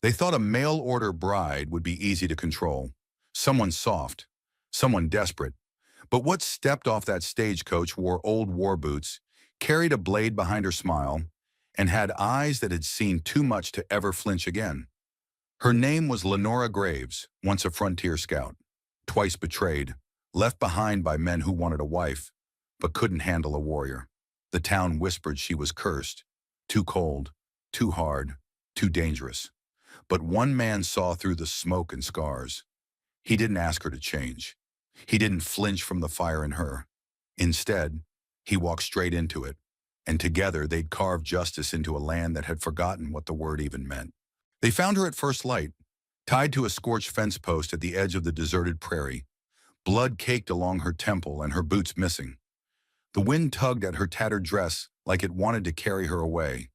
They thought a mail-order bride would be easy to control. Someone soft, someone desperate. But what stepped off that stagecoach wore old war boots, carried a blade behind her smile, and had eyes that had seen too much to ever flinch again. Her name was Lenora Graves, once a frontier scout, twice betrayed, left behind by men who wanted a wife, but couldn't handle a warrior. The town whispered she was cursed, too cold, too hard, too dangerous. But one man saw through the smoke and scars. He didn't ask her to change. He didn't flinch from the fire in her. Instead, he walked straight into it, and together they'd carved justice into a land that had forgotten what the word even meant. They found her at first light, tied to a scorched fence post at the edge of the deserted prairie, blood caked along her temple and her boots missing. The wind tugged at her tattered dress like it wanted to carry her away,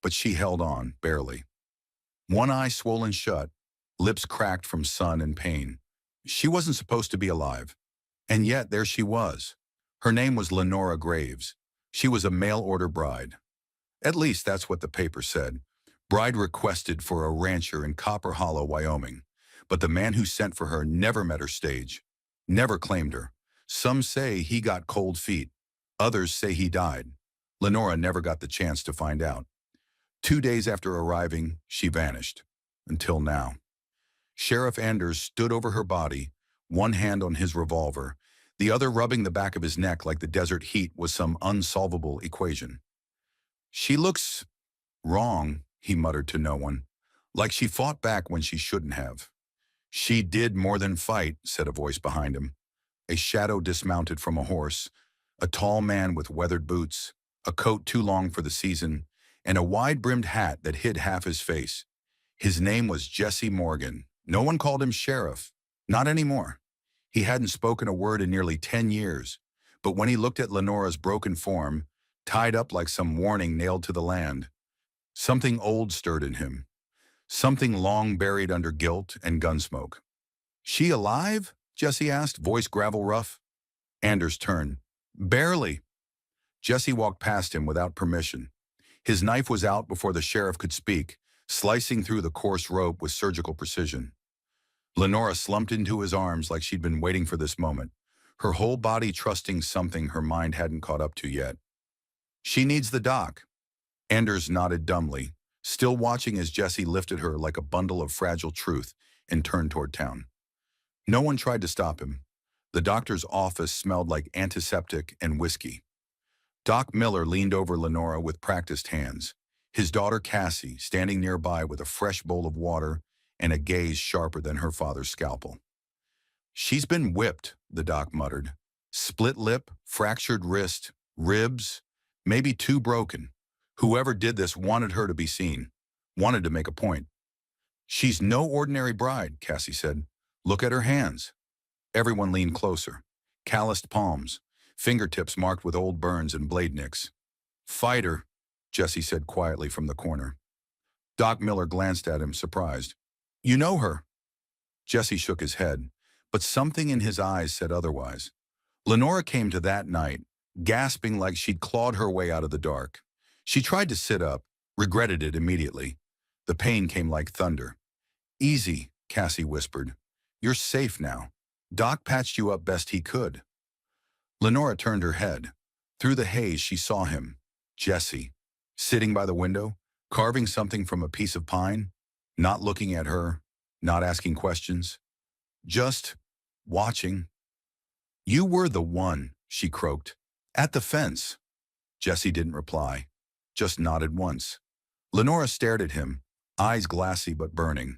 but she held on, barely. One eye swollen shut, lips cracked from sun and pain. She wasn't supposed to be alive, and yet there she was. Her name was Lenora Graves. She was a mail-order bride. At least that's what the paper said. Bride requested for a rancher in Copper Hollow, Wyoming. But the man who sent for her never met her stage, never claimed her. Some say he got cold feet. Others say he died. Lenora never got the chance to find out. 2 days after arriving, she vanished. Until now. Sheriff Anders stood over her body, one hand on his revolver, the other rubbing the back of his neck like the desert heat was some unsolvable equation. She looks wrong, he muttered to no one, like she fought back when she shouldn't have. She did more than fight, said a voice behind him. A shadow dismounted from a horse, a tall man with weathered boots, a coat too long for the season, and a wide-brimmed hat that hid half his face. His name was Jesse Morgan. No one called him sheriff. Not anymore. He hadn't spoken a word in nearly 10 years, but when he looked at Lenora's broken form, tied up like some warning nailed to the land, something old stirred in him, something long buried under guilt and gunsmoke. She alive? Jesse asked, voice gravel rough. Anders turned. Barely. Jesse walked past him without permission. His knife was out before the sheriff could speak, slicing through the coarse rope with surgical precision. Lenora slumped into his arms like she'd been waiting for this moment, her whole body trusting something her mind hadn't caught up to yet. She needs the doc. Anders nodded dumbly, still watching as Jesse lifted her like a bundle of fragile truth and turned toward town. No one tried to stop him. The doctor's office smelled like antiseptic and whiskey. Doc Miller leaned over Lenora with practiced hands, his daughter Cassie standing nearby with a fresh bowl of water and a gaze sharper than her father's scalpel. She's been whipped, the doc muttered. Split lip, fractured wrist, ribs, maybe 2 broken. Whoever did this wanted her to be seen, wanted to make a point. She's no ordinary bride, Cassie said. Look at her hands. Everyone leaned closer. Calloused palms, fingertips marked with old burns and blade nicks. Fighter, Jesse said quietly from the corner. Doc Miller glanced at him, surprised. You know her. Jesse shook his head, but something in his eyes said otherwise. Lenora came to that night, gasping like she'd clawed her way out of the dark. She tried to sit up, regretted it immediately. The pain came like thunder. Easy, Cassie whispered. You're safe now. Doc patched you up best he could. Lenora turned her head. Through the haze, she saw him, Jesse, sitting by the window, carving something from a piece of pine, not looking at her, not asking questions, just watching. You were the one, she croaked. At the fence. Jesse didn't reply, just nodded once. Lenora stared at him, eyes glassy but burning.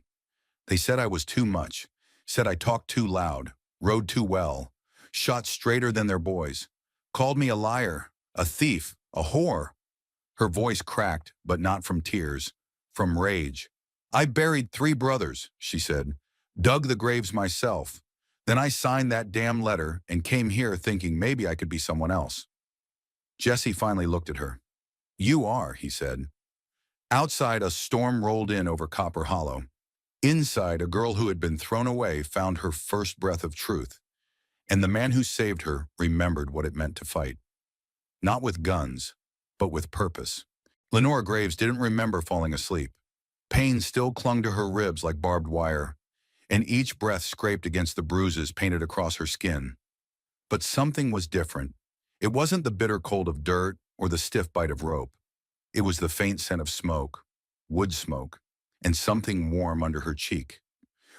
They said I was too much, said I talked too loud, rode too well, shot straighter than their boys, called me a liar, a thief, a whore. Her voice cracked, but not from tears, from rage. I buried 3 brothers, she said, dug the graves myself. Then I signed that damn letter and came here thinking maybe I could be someone else. Jesse finally looked at her. You are, he said. Outside, a storm rolled in over Copper Hollow. Inside, a girl who had been thrown away found her first breath of truth. And the man who saved her remembered what it meant to fight. Not with guns, but with purpose. Lenora Graves didn't remember falling asleep. Pain still clung to her ribs like barbed wire, and each breath scraped against the bruises painted across her skin. But something was different. It wasn't the bitter cold of dirt or the stiff bite of rope. It was the faint scent of smoke, wood smoke, and something warm under her cheek.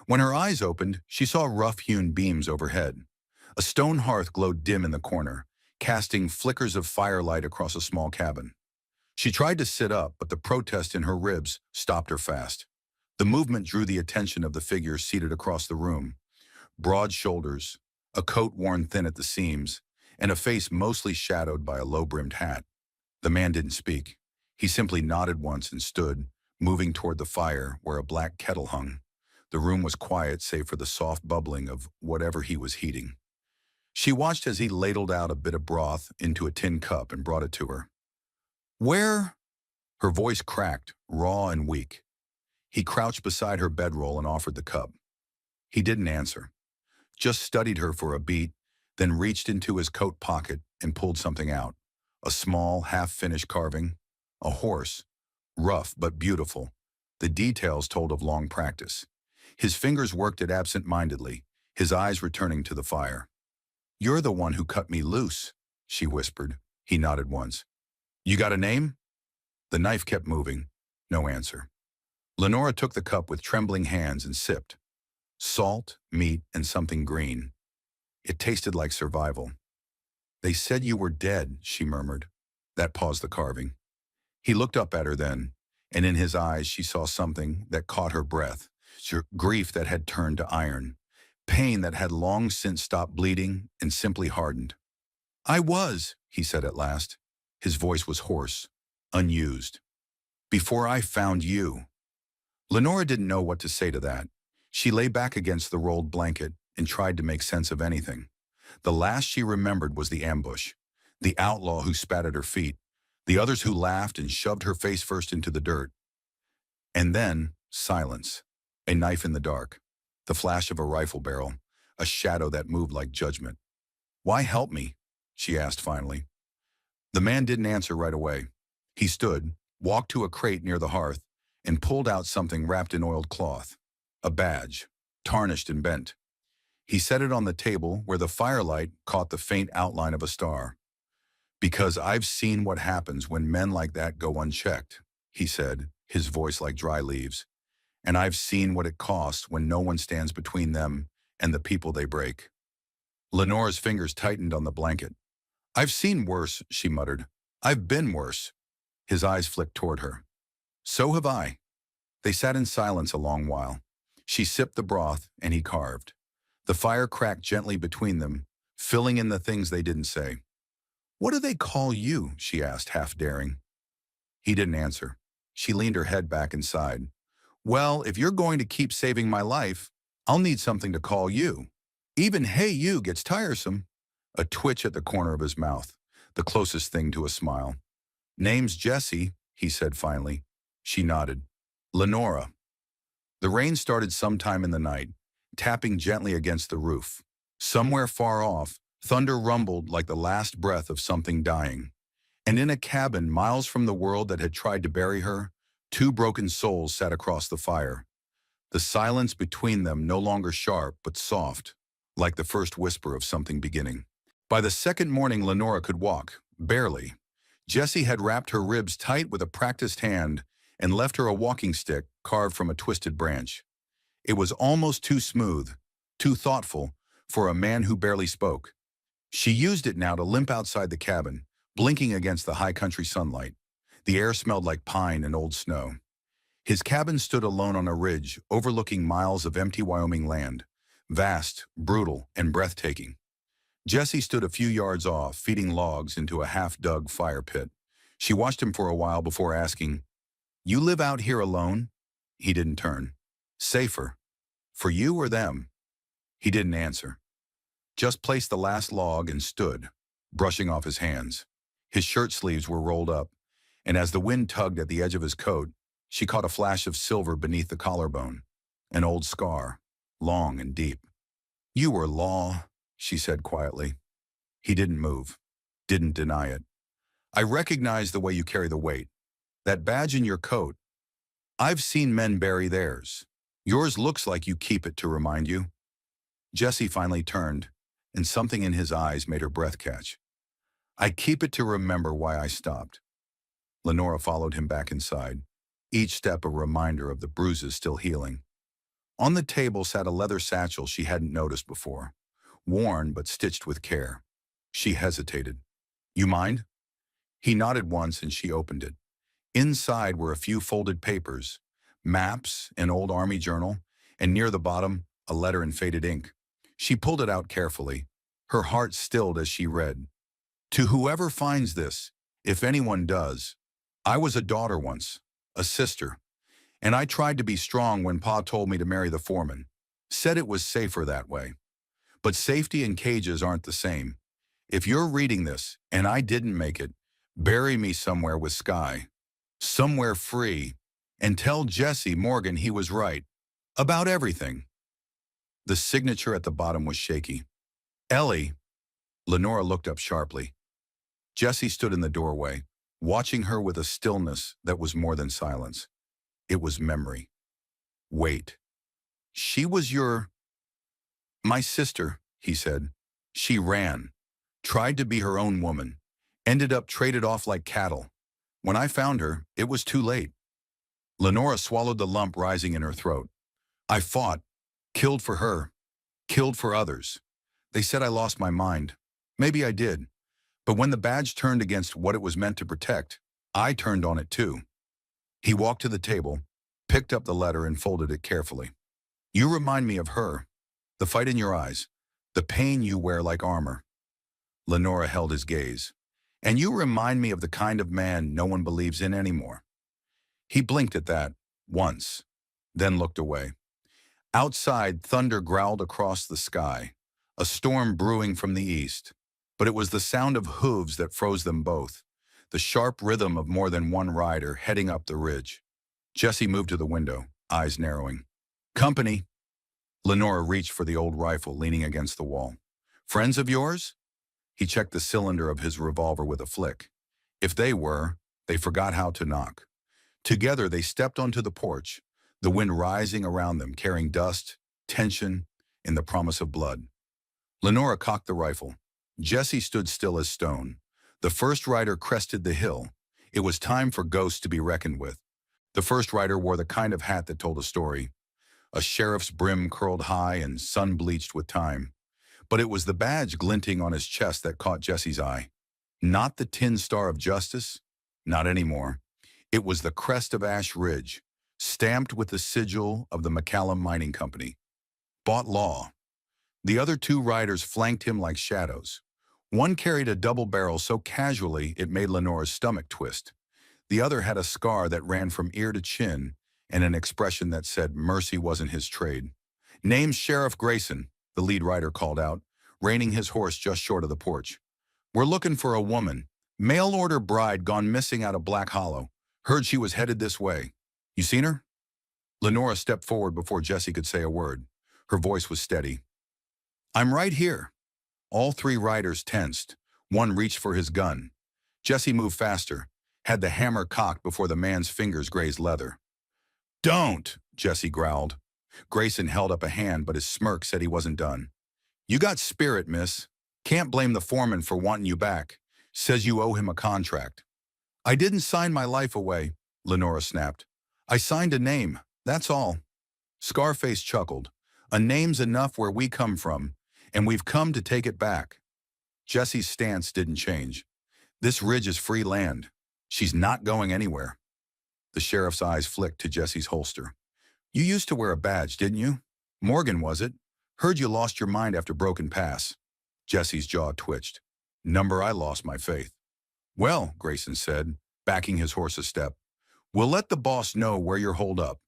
When her eyes opened, she saw rough-hewn beams overhead. A stone hearth glowed dim in the corner, casting flickers of firelight across a small cabin. She tried to sit up, but the protest in her ribs stopped her fast. The movement drew the attention of the figure seated across the room. Broad shoulders, a coat worn thin at the seams, and a face mostly shadowed by a low-brimmed hat. The man didn't speak. He simply nodded once and stood, moving toward the fire where a black kettle hung. The room was quiet save for the soft bubbling of whatever he was heating. She watched as he ladled out a bit of broth into a tin cup and brought it to her. "Where?" Her voice cracked, raw and weak. He crouched beside her bedroll and offered the cup. He didn't answer, just studied her for a beat, then reached into his coat pocket and pulled something out. A small, half-finished carving. A horse. Rough but beautiful. The details told of long practice. His fingers worked it absent-mindedly, his eyes returning to the fire. "You're the one who cut me loose," she whispered. He nodded once. "You got a name?" The knife kept moving. No answer. Lenora took the cup with trembling hands and sipped. Salt, meat, and something green. It tasted like survival. "They said you were dead," she murmured. That paused the carving. He looked up at her then, and in his eyes she saw something that caught her breath. Grief that had turned to iron. Pain that had long since stopped bleeding and simply hardened. "I was," he said at last. His voice was hoarse, unused. "Before I found you." Lenora didn't know what to say to that. She lay back against the rolled blanket and tried to make sense of anything. The last she remembered was the ambush, the outlaw who spat at her feet, the others who laughed and shoved her face first into the dirt. And then, silence, a knife in the dark, the flash of a rifle barrel, a shadow that moved like judgment. "Why help me?" she asked finally. The man didn't answer right away. He stood, walked to a crate near the hearth, and pulled out something wrapped in oiled cloth. A badge, tarnished and bent. He set it on the table where the firelight caught the faint outline of a star. "Because I've seen what happens when men like that go unchecked," he said, his voice like dry leaves. "And I've seen what it costs when no one stands between them and the people they break." Lenora's fingers tightened on the blanket. "I've seen worse," she muttered. "I've been worse." His eyes flicked toward her. "So have I." They sat in silence a long while. She sipped the broth, and he carved. The fire cracked gently between them, filling in the things they didn't say. "What do they call you?" she asked, half daring. He didn't answer. She leaned her head back and sighed. "Well, if you're going to keep saving my life, I'll need something to call you. Even hey you gets tiresome." A twitch at the corner of his mouth, the closest thing to a smile. "Name's Jesse," he said finally. She nodded. "Lenora." The rain started sometime in the night, tapping gently against the roof. Somewhere far off, thunder rumbled like the last breath of something dying. And in a cabin miles from the world that had tried to bury her, two broken souls sat across the fire. The silence between them no longer sharp but soft, like the first whisper of something beginning. By the second morning Lenora could walk, barely. Jessie had wrapped her ribs tight with a practiced hand and left her a walking stick carved from a twisted branch. It was almost too smooth, too thoughtful, for a man who barely spoke. She used it now to limp outside the cabin, blinking against the high country sunlight. The air smelled like pine and old snow. His cabin stood alone on a ridge, overlooking miles of empty Wyoming land, vast, brutal, and breathtaking. Jessie stood a few yards off, feeding logs into a half-dug fire pit. She watched him for a while before asking, "You live out here alone?" He didn't turn. "Safer. For you or them?" He didn't answer. Just placed the last log and stood, brushing off his hands. His shirt sleeves were rolled up, and as the wind tugged at the edge of his coat, she caught a flash of silver beneath the collarbone. An old scar, long and deep. "You were Law," she said quietly. He didn't move, didn't deny it. "I recognize the way you carry the weight. That badge in your coat." I've seen men bury theirs. Yours looks like you keep it to remind you. Jesse finally turned, and something in his eyes made her breath catch. I keep it to remember why I stopped. Lenora followed him back inside, each step a reminder of the bruises still healing. On the table sat a leather satchel she hadn't noticed before, worn but stitched with care. She hesitated. You mind? He nodded once and she opened it. Inside were a few folded papers, maps, an old army journal, and near the bottom, a letter in faded ink. She pulled it out carefully, her heart stilled as she read. To whoever finds this, if anyone does, I was a daughter once, a sister, and I tried to be strong when Pa told me to marry the foreman. Said it was safer that way. But safety and cages aren't the same. If you're reading this, and I didn't make it, bury me somewhere with Sky. Somewhere free, and tell Jesse Morgan he was right. About everything. The signature at the bottom was shaky. Ellie. Lenora looked up sharply. Jesse stood in the doorway, watching her with a stillness that was more than silence. It was memory. Wait. She was my sister, he said. She ran. Tried to be her own woman. Ended up traded off like cattle. When I found her, it was too late. Lenora swallowed the lump rising in her throat. I fought. Killed for her. Killed for others. They said I lost my mind. Maybe I did. But when the badge turned against what it was meant to protect, I turned on it too. He walked to the table, picked up the letter and folded it carefully. You remind me of her. The fight in your eyes. The pain you wear like armor. Lenora held his gaze. And you remind me of the kind of man no one believes in anymore. He blinked at that, once, then looked away. Outside, thunder growled across the sky, a storm brewing from the east. But it was the sound of hooves that froze them both, the sharp rhythm of more than one rider heading up the ridge. Jesse moved to the window, eyes narrowing. Company. Lenora reached for the old rifle leaning against the wall. Friends of yours? He checked the cylinder of his revolver with a flick. If they were, they forgot how to knock. Together they stepped onto the porch, the wind rising around them, carrying dust, tension, and the promise of blood. Lenora cocked the rifle. Jesse stood still as stone. The first rider crested the hill. It was time for ghosts to be reckoned with. The first rider wore the kind of hat that told a story. A sheriff's brim curled high and sun-bleached with time. But it was the badge glinting on his chest that caught Jesse's eye. Not the tin star of justice, not anymore. It was the crest of Ash Ridge, stamped with the sigil of the McCallum Mining Company. Outlaw. The other two riders flanked him like shadows. One carried a double barrel so casually it made Lenora's stomach twist. The other had a scar that ran from ear to chin and an expression that said mercy wasn't his trade. Name's Sheriff Grayson, the lead rider called out, reining his horse just short of the porch. We're looking for a woman. Mail-order bride gone missing out of Black Hollow. Heard she was headed this way. You seen her? Lenora stepped forward before Jesse could say a word. Her voice was steady. I'm right here. All three riders tensed. One reached for his gun. Jesse moved faster, had the hammer cocked before the man's fingers grazed leather. Don't, Jesse growled. Grayson held up a hand, but his smirk said he wasn't done. You got spirit, miss. Can't blame the foreman for wanting you back. Says you owe him a contract. I didn't sign my life away, Lenora snapped. I signed a name, that's all. Scarface chuckled. A name's enough where we come from, and we've come to take it back. Jesse's stance didn't change. This ridge is free land. She's not going anywhere. The sheriff's eyes flicked to Jesse's holster. You used to wear a badge, didn't you? Morgan, was it? Heard you lost your mind after Broken Pass. Jesse's jaw twitched. Number I lost my faith. Well, Grayson said, backing his horse a step, we'll let the boss know where you're holed up.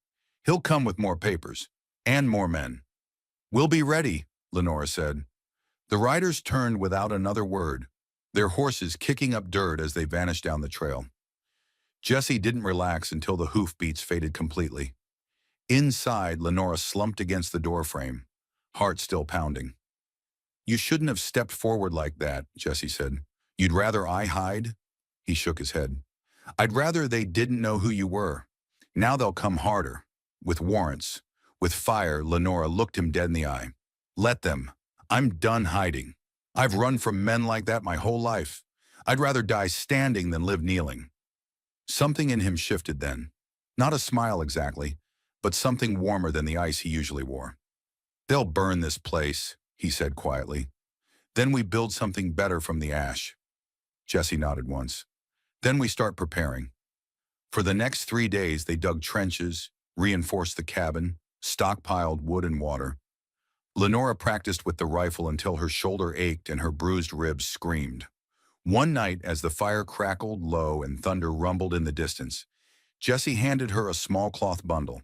He'll come with more papers. And more men. We'll be ready, Lenora said. The riders turned without another word, their horses kicking up dirt as they vanished down the trail. Jesse didn't relax until the hoofbeats faded completely. Inside, Lenora slumped against the doorframe, heart still pounding. You shouldn't have stepped forward like that, Jesse said. You'd rather I hide? He shook his head. I'd rather they didn't know who you were. Now they'll come harder. With warrants. With fire, Lenora looked him dead in the eye. Let them. I'm done hiding. I've run from men like that my whole life. I'd rather die standing than live kneeling. Something in him shifted then. Not a smile exactly, but something warmer than the ice he usually wore. They'll burn this place, he said quietly. Then we build something better from the ash. Jesse nodded once. Then we start preparing. For the next 3 days, they dug trenches, reinforced the cabin, stockpiled wood and water. Lenora practiced with the rifle until her shoulder ached and her bruised ribs screamed. One night, as the fire crackled low and thunder rumbled in the distance, Jesse handed her a small cloth bundle.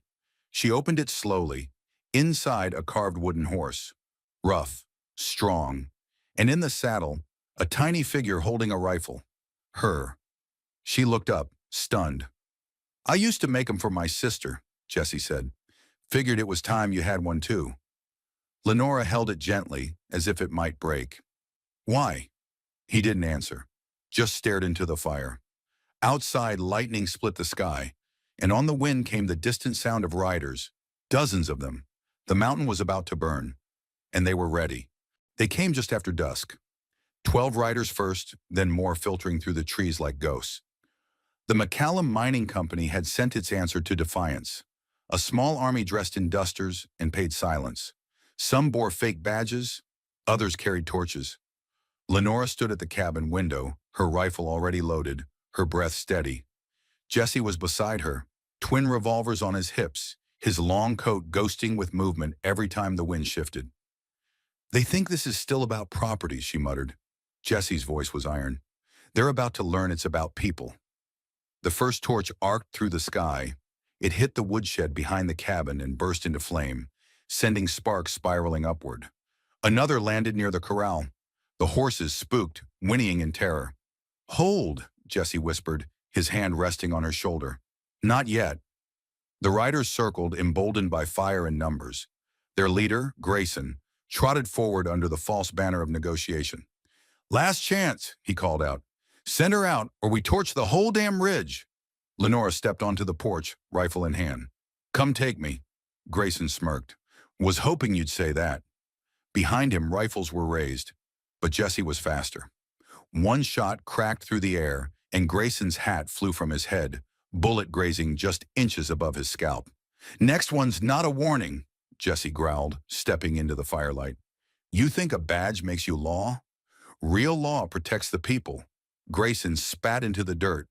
She opened it slowly. Inside, a carved wooden horse. Rough, strong, and in the saddle, a tiny figure holding a rifle. Her. She looked up, stunned. I used to make 'em for my sister, Jesse said. Figured it was time you had one too. Lenora held it gently, as if it might break. Why? He didn't answer, just stared into the fire. Outside, lightning split the sky, and on the wind came the distant sound of riders, dozens of them. The mountain was about to burn, and they were ready. They came just after dusk. 12 riders first, then more filtering through the trees like ghosts. The McCallum Mining Company had sent its answer to defiance. A small army dressed in dusters and paid silence. Some bore fake badges, others carried torches. Lenora stood at the cabin window, her rifle already loaded, her breath steady. Jesse was beside her, twin revolvers on his hips, his long coat ghosting with movement every time the wind shifted. They think this is still about property, she muttered. Jesse's voice was iron. They're about to learn it's about people. The first torch arced through the sky. It hit the woodshed behind the cabin and burst into flame, sending sparks spiraling upward. Another landed near the corral. The horses spooked, whinnying in terror. Hold, Jesse whispered, his hand resting on her shoulder. Not yet. The riders circled, emboldened by fire and numbers. Their leader, Grayson, trotted forward under the false banner of negotiation. Last chance, he called out. Send her out, or we torch the whole damn ridge. Lenora stepped onto the porch, rifle in hand. Come take me. Grayson smirked. Was hoping you'd say that. Behind him, rifles were raised, but Jesse was faster. One shot cracked through the air, and Grayson's hat flew from his head, bullet grazing just inches above his scalp. Next one's not a warning, Jesse growled, stepping into the firelight. You think a badge makes you law? Real law protects the people. Grayson spat into the dirt.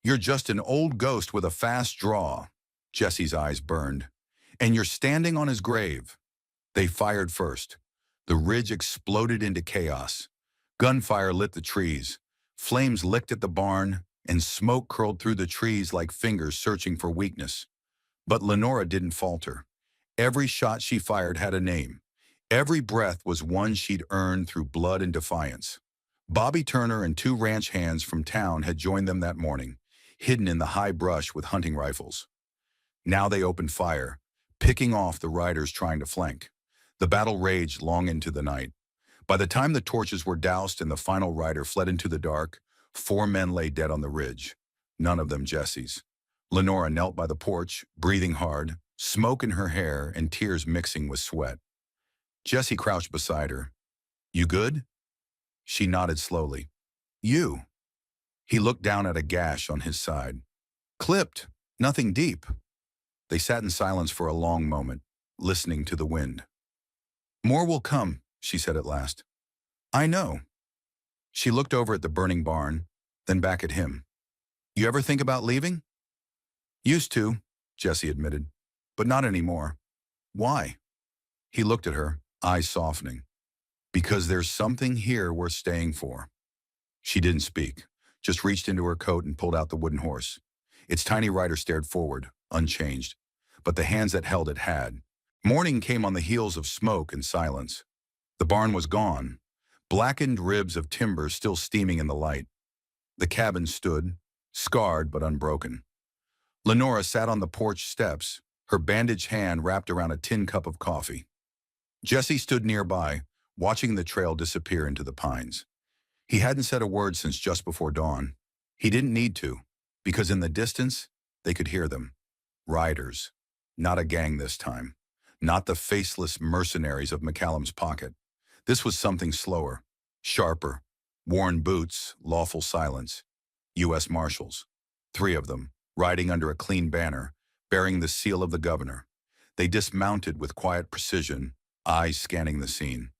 You're just an old ghost with a fast draw. Jesse's eyes burned. And you're standing on his grave. They fired first. The ridge exploded into chaos. Gunfire lit the trees. Flames licked at the barn, and smoke curled through the trees like fingers searching for weakness. But Lenora didn't falter. Every shot she fired had a name. Every breath was one she'd earned through blood and defiance. Bobby Turner and 2 ranch hands from town had joined them that morning, hidden in the high brush with hunting rifles. Now they opened fire, picking off the riders trying to flank. The battle raged long into the night. By the time the torches were doused and the final rider fled into the dark, 4 men lay dead on the ridge, none of them Jesse's. Lenora knelt by the porch, breathing hard, smoke in her hair and tears mixing with sweat. Jesse crouched beside her. You good? She nodded slowly. You. He looked down at a gash on his side. Clipped, nothing deep. They sat in silence for a long moment, listening to the wind. More will come, she said at last. I know. She looked over at the burning barn, then back at him. You ever think about leaving? Used to, Jesse admitted, but not anymore. Why? He looked at her, eyes softening. Because there's something here worth staying for. She didn't speak, just reached into her coat and pulled out the wooden horse. Its tiny rider stared forward, unchanged, but the hands that held it had. Morning came on the heels of smoke and silence. The barn was gone, blackened ribs of timber still steaming in the light. The cabin stood, scarred but unbroken. Lenora sat on the porch steps, her bandaged hand wrapped around a tin cup of coffee. Jesse stood nearby, watching the trail disappear into the pines. He hadn't said a word since just before dawn. He didn't need to, because in the distance, they could hear them. Riders. Not a gang this time. Not the faceless mercenaries of McCallum's pocket. This was something slower, sharper. Worn boots, lawful silence. U.S. Marshals. 3 of them, riding under a clean banner, bearing the seal of the governor. They dismounted with quiet precision, eyes scanning the scene.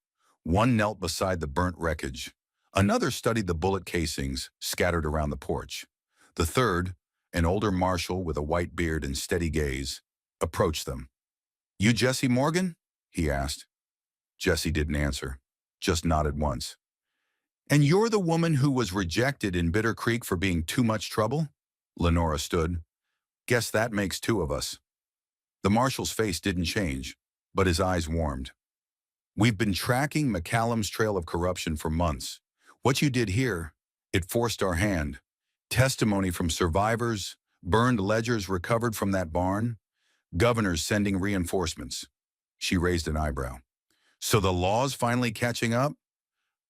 One knelt beside the burnt wreckage. Another studied the bullet casings scattered around the porch. The third, an older marshal with a white beard and steady gaze, approached them. "You Jesse Morgan?" he asked. Jesse didn't answer, just nodded once. "And you're the woman who was rejected in Bitter Creek for being too much trouble?" Lenora stood. "Guess that makes 2 of us." The marshal's face didn't change, but his eyes warmed. "We've been tracking McCallum's trail of corruption for months. What you did here, it forced our hand. Testimony from survivors, burned ledgers recovered from that barn, governors sending reinforcements." She raised an eyebrow. "So the law's finally catching up?"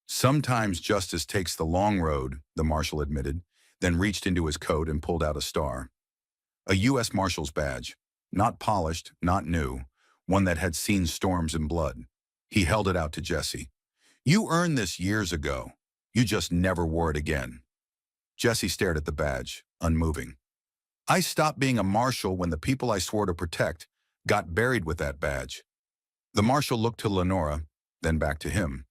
"Sometimes justice takes the long road," the marshal admitted, then reached into his coat and pulled out a star. A U.S. Marshal's badge, not polished, not new, one that had seen storms and blood. He held it out to Jesse. "You earned this years ago. You just never wore it again." Jesse stared at the badge, unmoving. "I stopped being a marshal when the people I swore to protect got buried with that badge." The marshal looked to Lenora, then back to him.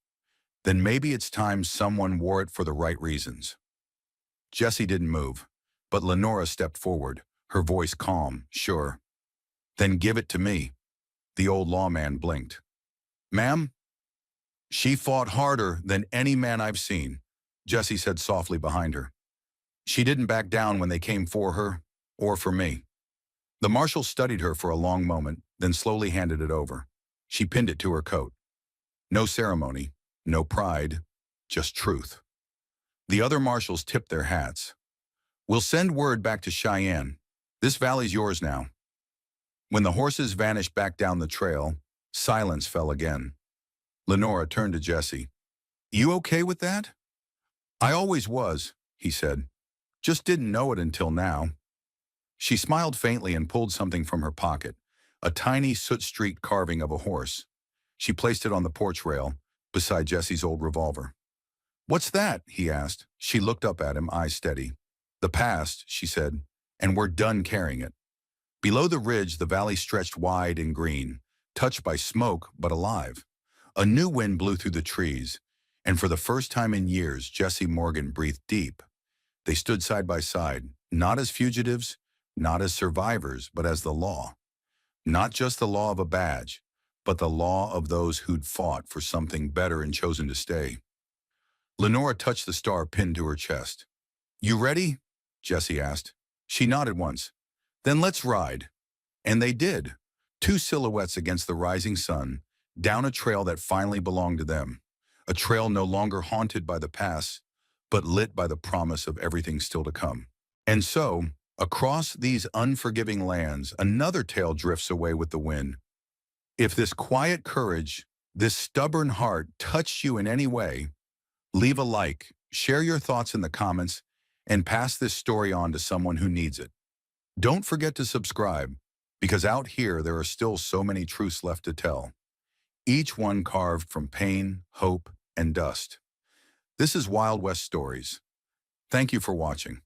"Then maybe it's time someone wore it for the right reasons." Jesse didn't move, but Lenora stepped forward, her voice calm, sure. "Then give it to me." The old lawman blinked. "Ma'am?" "She fought harder than any man I've seen," Jesse said softly behind her. "She didn't back down when they came for her, or for me." The marshal studied her for a long moment, then slowly handed it over. She pinned it to her coat. No ceremony, no pride, just truth. The other marshals tipped their hats. "We'll send word back to Cheyenne. This valley's yours now." When the horses vanished back down the trail, silence fell again. Lenora turned to Jesse. "You okay with that?" "I always was," he said. "Just didn't know it until now." She smiled faintly and pulled something from her pocket, a tiny soot-streaked carving of a horse. She placed it on the porch rail, beside Jesse's old revolver. "What's that?" he asked. She looked up at him, eyes steady. "The past," she said, "and we're done carrying it." Below the ridge, the valley stretched wide and green, touched by smoke but alive. A new wind blew through the trees, and for the first time in years, Jesse Morgan breathed deep. They stood side by side, not as fugitives, not as survivors, but as the law. Not just the law of a badge, but the law of those who'd fought for something better and chosen to stay. Lenora touched the star pinned to her chest. "You ready?" Jesse asked. She nodded once. "Then let's ride." And they did. 2 silhouettes against the rising sun, down a trail that finally belonged to them. A trail no longer haunted by the past, but lit by the promise of everything still to come. And so, across these unforgiving lands, another tale drifts away with the wind. If this quiet courage, this stubborn heart touched you in any way, leave a like, share your thoughts in the comments, and pass this story on to someone who needs it. Don't forget to subscribe, because out here there are still so many truths left to tell, each one carved from pain, hope, and dust. This is Wild West Stories. Thank you for watching.